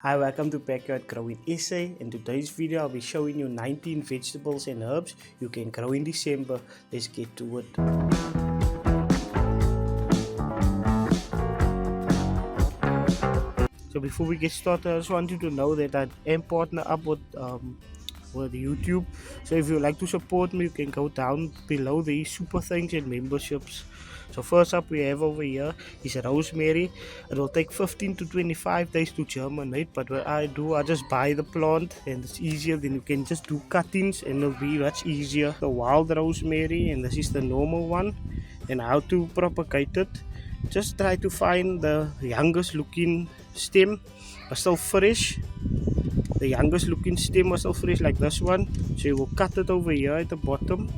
Hi, welcome to Yard GrowingSA. In today's video, I'll be showing you 19 vegetables and herbs you can grow in December. Let's get to it. So before we get started, I just want you to know that I am partnered up with YouTube. So if you like to support me, you can go down below the super thanks and memberships. So first up we have over here is rosemary. It will take 15 to 25 days to germinate, but what I do, I just buy the plant and it's easier. Then you can just do cuttings and it'll be much easier. The wild rosemary, and this is the normal one. And how to propagate it, just try to find the youngest looking stem but still fresh. The youngest looking stem was still fresh, like this one. So you will cut it over here at the bottom.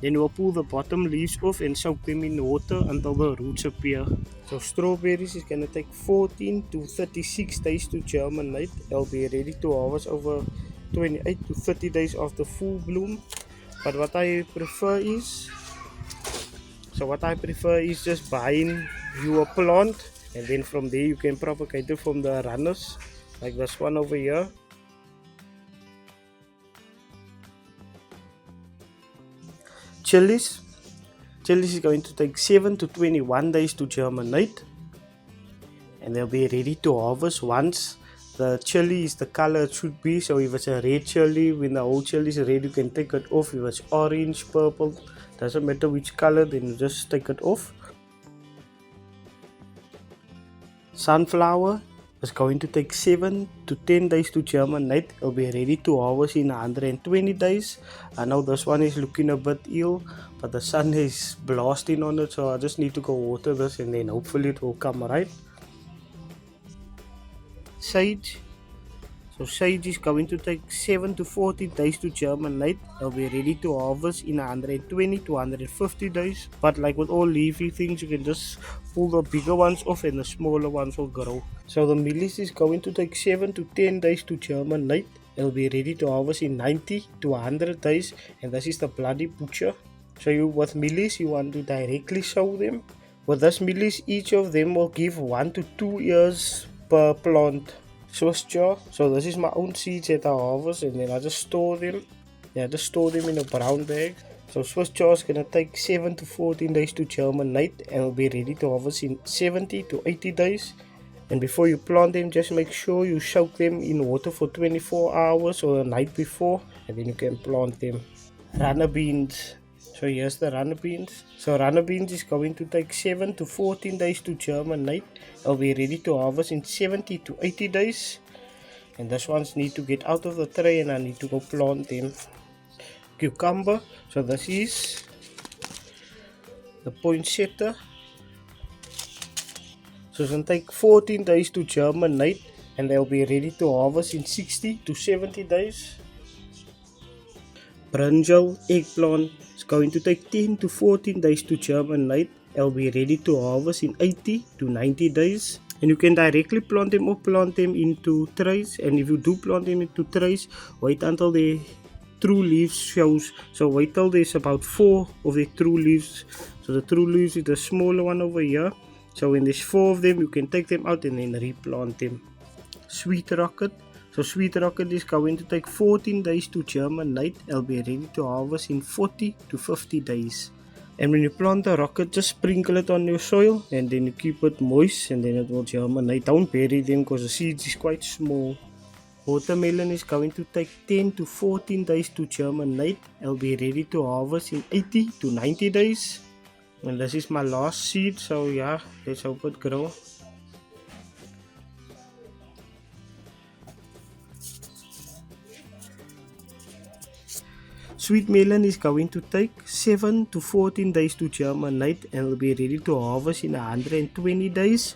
Then you will pull the bottom leaves off and soak them in water until the roots appear. So strawberries is going to take 14 to 36 days to germinate. They'll be ready to harvest over 28 to 30 days after full bloom. But what I prefer is just buying you a plant, and then from there you can propagate it from the runners, like this one over here. Chilies is going to take 7 to 21 days to germinate, and they'll be ready to harvest once the chili is the color it should be. So if it's a red chili, when the whole chili is red, you can take it off. If it's orange, purple, doesn't matter which color, then you just take it off. Sunflower is going to take 7 to 10 days to germinate. It'll be ready to harvest in 120 days. I know this one is looking a bit ill, but the sun is blasting on it, so I just need to go water this and then hopefully it will come right. Sage. So sage is going to take 7 to 14 days to germinate. It'll be ready to harvest in 120 to 150 days. But like with all leafy things, you can just pull the bigger ones off and the smaller ones will grow. So the mealies is going to take 7 to 10 days to germinate. It'll be ready to harvest in 90 to 100 days. And this is the bloody butcher. So with mealies, you want to directly sow them. With this mealies, each of them will give 1 to 2 years per plant. Swiss jar. So this is my own seeds that I harvest, and then I just store them. Yeah, just store them in a brown bag. So Swiss jar is gonna take 7 to 14 days to germinate and will be ready to harvest in 70 to 80 days. And before you plant them, just make sure you soak them in water for 24 hours or a night before, and then you can plant them. Runner beans. So here's the runner beans. So runner beans is going to take 7 to 14 days to germinate. It'll be ready to harvest in 70 to 80 days. And this ones need to get out of the tray and I need to go plant them. Cucumber. So this is the poinsettia. So it's going to take 14 days to germinate and they'll be ready to harvest in 60 to 70 days. Brinjal, eggplant, is going to take 10 to 14 days to germinate. They'll be ready to harvest in 80 to 90 days. And you can directly plant them or plant them into trays. And if you do plant them into trays, wait until the true leaves shows. So wait till there's about 4 of the true leaves. So the true leaves is the smaller one over here. So when there's 4 of them, you can take them out and then replant them. Sweet rocket. So sweet rocket is going to take 14 days to germinate. It'll be ready to harvest in 40 to 50 days. And when you plant the rocket, just sprinkle it on your soil and then you keep it moist and then it will germinate. Don't bury them because the seeds is quite small. Watermelon is going to take 10 to 14 days to germinate. It'll be ready to harvest in 80 to 90 days. And this is my last seed, so yeah, let's hope it grows. Sweet melon is going to take 7 to 14 days to germinate and will be ready to harvest in 120 days.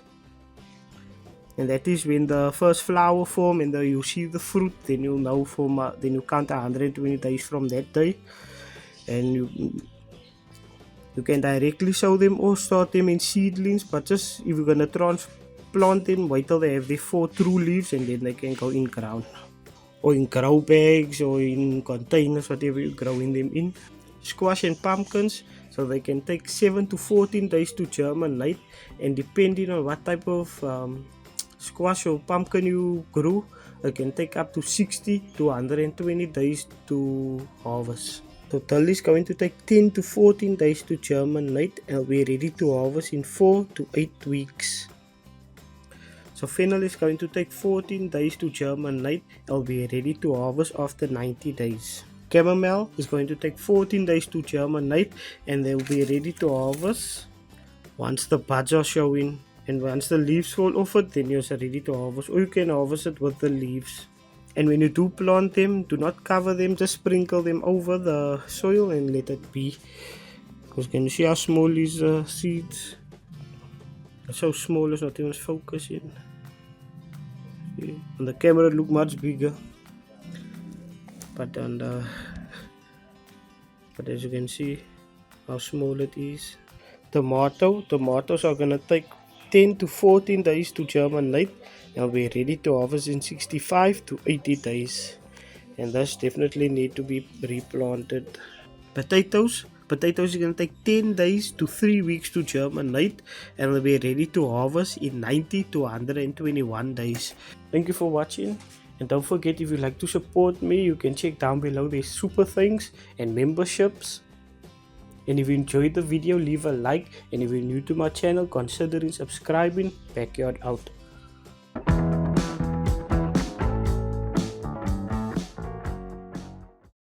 And that is when the first flower form and you see the fruit, then you'll know then you count 120 days from that day. And you can directly sow them or start them in seedlings, but just if you're gonna transplant them, wait till they have their 4 true leaves and then they can go in ground. Or in grow bags or in containers, whatever you're growing them in. Squash and pumpkins, so they can take 7 to 14 days to germinate, and depending on what type of squash or pumpkin you grow, it can take up to 60 to 120 days to harvest. So dill is going to take 10 to 14 days to germinate and will be ready to harvest in 4 to 8 weeks. So fennel is going to take 14 days to germinate and will be ready to harvest after 90 days. Chamomile is going to take 14 days to germinate and they will be ready to harvest once the buds are showing, and once the leaves fall off it, then you're ready to harvest, or you can harvest it with the leaves. And when you do plant them, do not cover them, just sprinkle them over the soil and let it be. Because can you see how small these seeds? It's so small, it's not even focusing. See? On the camera it look much bigger, but but as you can see how small it is. Tomatoes are gonna take 10 to 14 days to germinate and be ready to harvest in 65 to 80 days, and thus definitely need to be replanted. Potatoes is going to take 10 days to 3 weeks to germinate and will be ready to harvest in 90 to 121 days. Thank you for watching, and don't forget, if you'd like to support me, you can check down below. There's super things and memberships. And if you enjoyed the video, leave a like, and if you're new to my channel, consider subscribing. Backyard out.